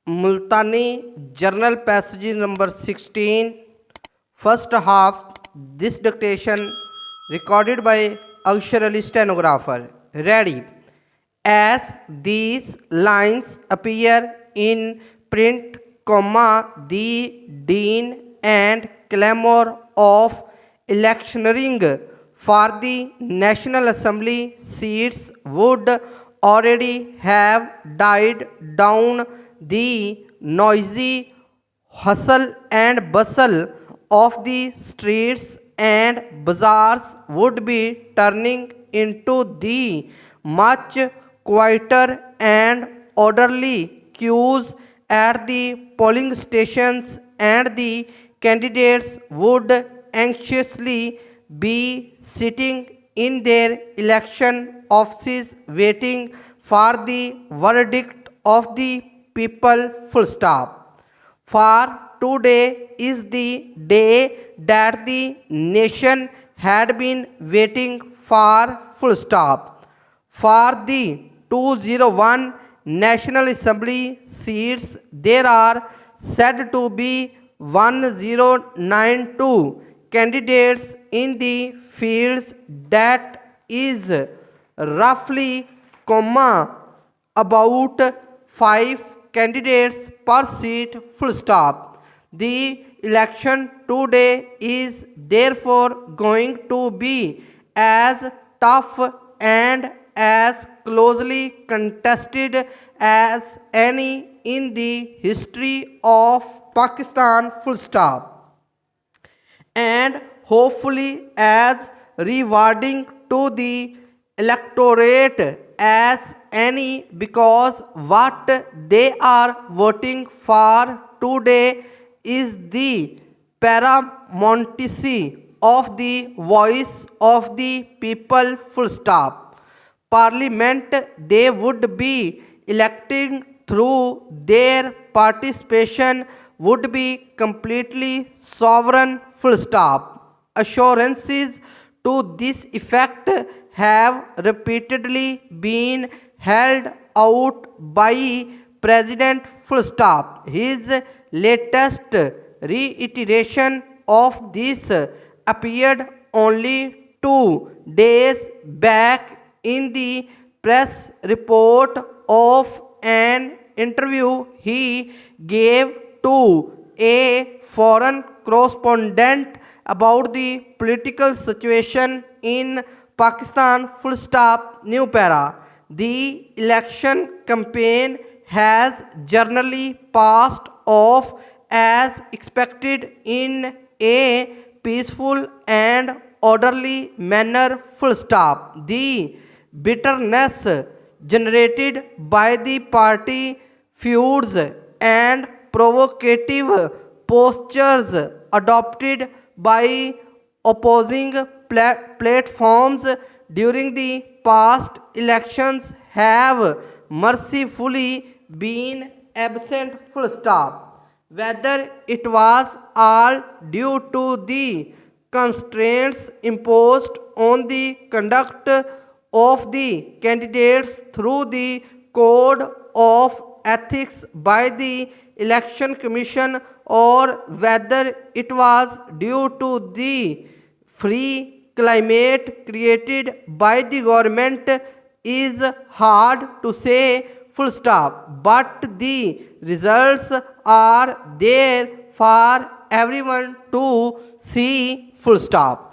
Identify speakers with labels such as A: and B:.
A: Multani Journal passage number 16, first half. This dictation recorded by Akshar Ali, stenographer. Ready. As these lines appear in print, the dean and clamor of electioneering for the National Assembly seats would already have died down. The noisy hustle and bustle of the streets and bazaars would be turning into the much quieter and orderly queues at the polling stations, and the candidates would anxiously be sitting in their election offices waiting for the verdict of the people. Full stop. For today is the day that the nation had been waiting for. Full stop. For the 201 National Assembly seats, there are said to be 1092 candidates in the fields. That is roughly about 5 candidates per seat. Full stop. The election today is therefore going to be as tough and as closely contested as any in the history of Pakistan. Full stop. And hopefully as rewarding to the electorate as any, because what they are voting for today is the paramountcy of the voice of the people. Full stop. Parliament they would be electing through their participation would be completely sovereign. Full stop. Assurances to this effect have repeatedly been held out by President. Full stop. His latest reiteration of this appeared only 2 days back in the press report of an interview he gave to a foreign correspondent about the political situation in Pakistan. Full stop. New para. The election campaign has generally passed off as expected in a peaceful and orderly manner. Full stop. The bitterness generated by the party feuds and provocative postures adopted by opposing platforms during the past elections have mercifully been absent. Full stop. Whether it was all due to the constraints imposed on the conduct of the candidates through the code of ethics by the election commission, or whether it was due to the free climate created by the government, is hard to say. Full stop. But the results are there for everyone to see. Full stop.